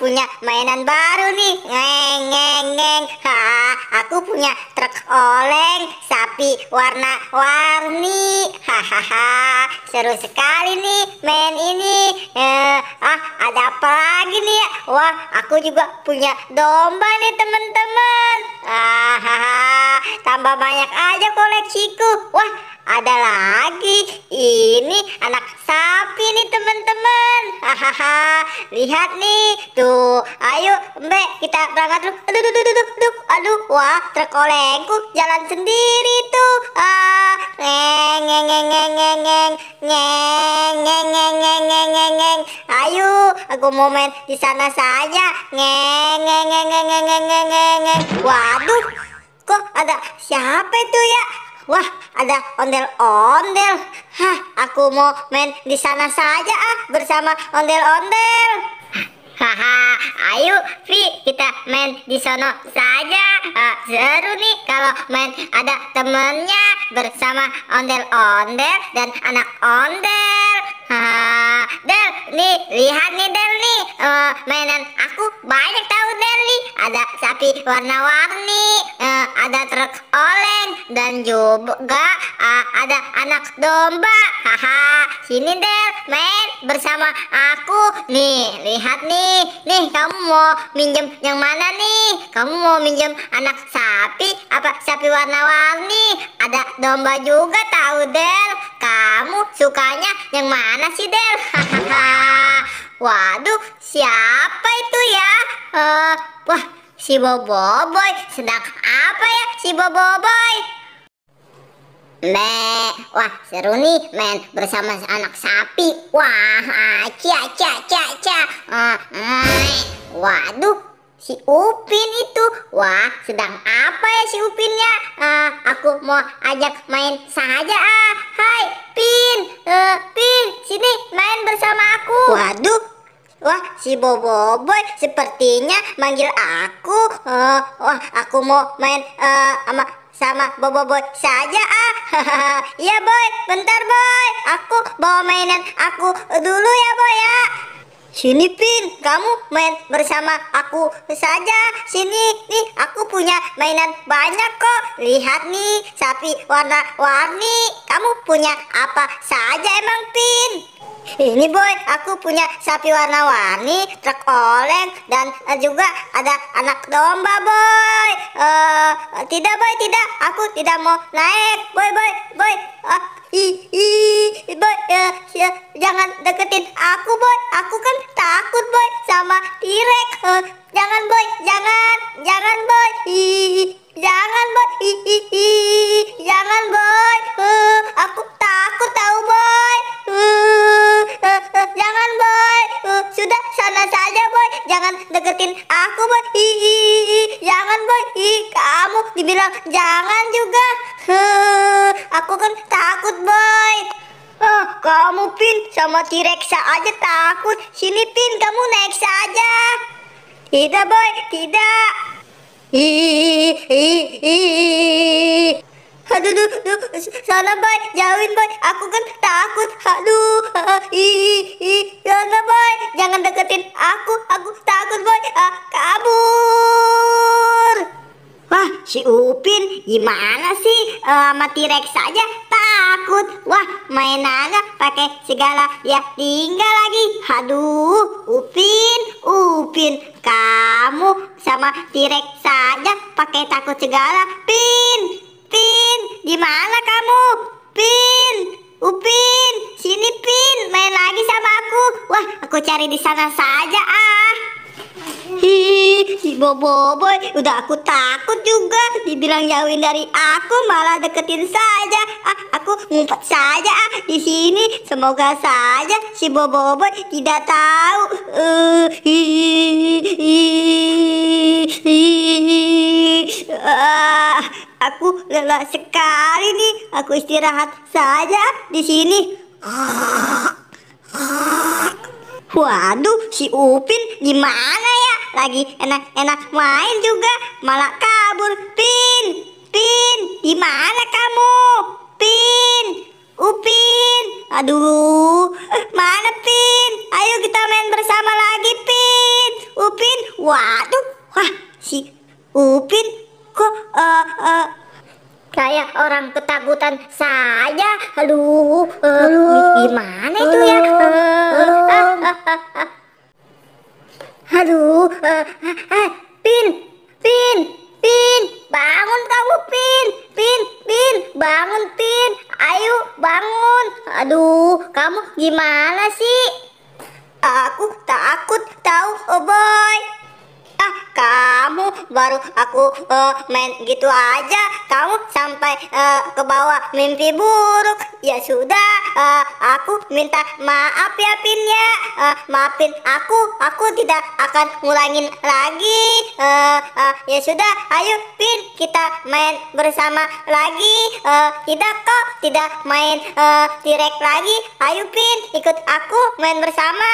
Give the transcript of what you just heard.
punya mainan baru nih. Ngeng ngeng ngeng. Aku punya truk oleng sapi warna-warni. Hahaha, seru sekali nih main ini. Ada apa lagi nih ya? Wah, aku juga punya domba nih teman-teman. Tambah banyak aja koleksiku. Wah, ada lagi. Ini anak sapi nih teman-teman. Hahaha, lihat nih. Tuh, ayo Mbak, kita berangkat dulu. Aduh, wah, truk olengku jalan sendiri tuh. Ngeng ngeng ngeng ngeng ngeng ngeng ngeng ngeng ngeng ngeng ngeng ngeng ngeng. Ayo, aku mau main di sana saja. Ngeng ngeng ngeng ngeng ngeng ngeng ngeng ngeng. Waduh, kok ada siapa itu ya? Wah, ada ondel-ondel. Aku mau main di sana saja bersama ondel-ondel. Ayo Vi, kita main di sono saja. Seru nih kalau main ada temennya bersama ondel-ondel dan anak ondel. Del, nih lihat nih Del nih, mainan aku banyak tahu Del nih. Ada sapi warna-warni, ada truk oleng dan juga ada anak domba. Sini Del, main bersama aku. Nih, lihat nih. Nih, kamu mau minjem yang mana nih? Kamu mau minjem anak sapi apa sapi warna-warni? Ada domba juga tahu Del. Kamu sukanya yang mana sih Del? Waduh, siapa itu ya? Wah, si Boboiboy. Sedang apa ya si Boboiboy? Wah seru nih main bersama anak sapi. Wah, waduh, si Upin itu. Wah, sedang apa ya si Upinnya? Aku mau ajak main saja. Hai Pin, Pin, sini main bersama aku. Waduh, wah si Boboiboy sepertinya manggil aku. Wah, aku mau main sama Boboiboy saja. Iya Boy, bentar Boy, aku bawa mainan aku dulu ya Boy ya. Sini Pin, kamu main bersama aku saja. Sini, nih aku punya mainan banyak kok. Lihat nih, sapi warna-warni. Kamu punya apa saja emang Pin? Ini Boy, aku punya sapi warna-warni, truk oleng, dan juga ada anak domba Boy. Tidak Boy, tidak, aku tidak mau naik. Boy, Boy. Boy, jangan deketin aku Boy. Aku kan takut Boy sama T-Rex. Jangan Boy, jangan Boy. Jangan Boy. Jangan Boy. Aku takut tahu Boy. Jangan Boy. Sudah sana saja Boy. Jangan deketin aku Boy. Jangan Boy. Kamu dibilang jangan juga. Aku kan takut Boy. Kamu Pin sama T-Rex aja takut. Sini Pin, kamu naik saja. Tidak Boy, tidak. Aduh, sana Boy, jauhin Boy. Aku kan takut. Aduh, sana Boy, jangan deketin aku. Aku takut Boy. Kabur. Wah, si Upin gimana sih? Sama T-Rex saja takut. Wah, mainannya pakai segala dia tinggal lagi. Aduh, Upin, kamu sama T-Rex saja pakai takut segala. Pin, gimana kamu? Pin, Upin, sini Pin, main lagi sama aku. Wah, aku cari di sana saja si Boboiboy udah aku takut juga. Dibilang jauhin dari aku malah deketin saja. Aku ngumpet saja di sini. Semoga saja si Boboiboy tidak tahu. Aku lelah sekali nih. Aku istirahat saja di sini. Waduh, si Upin gimana ya? Lagi enak-enak main juga malah kabur. Pin, gimana kamu? Pin, Upin. Aduh, mana Pin? Ayo kita main bersama lagi Pin. Upin. Waduh, wah si Upin kok kayak orang ketakutan saja. Aduh, gimana itu ya? Aduh, Pin, Pin, Pin, bangun kamu Pin, Pin, Pin, bangun Pin, ayo bangun. Aduh, kamu gimana sih? Aku takut tahu, oh boy. Kamu baru aku main gitu aja, kamu sampai ke bawah mimpi buruk. Ya sudah, aku minta maaf ya Pin ya. Maafin aku tidak akan ngulangin lagi. Ya sudah, ayo Pin, kita main bersama lagi. Kita kok tidak main tirek lagi. Ayo Pin, ikut aku main bersama.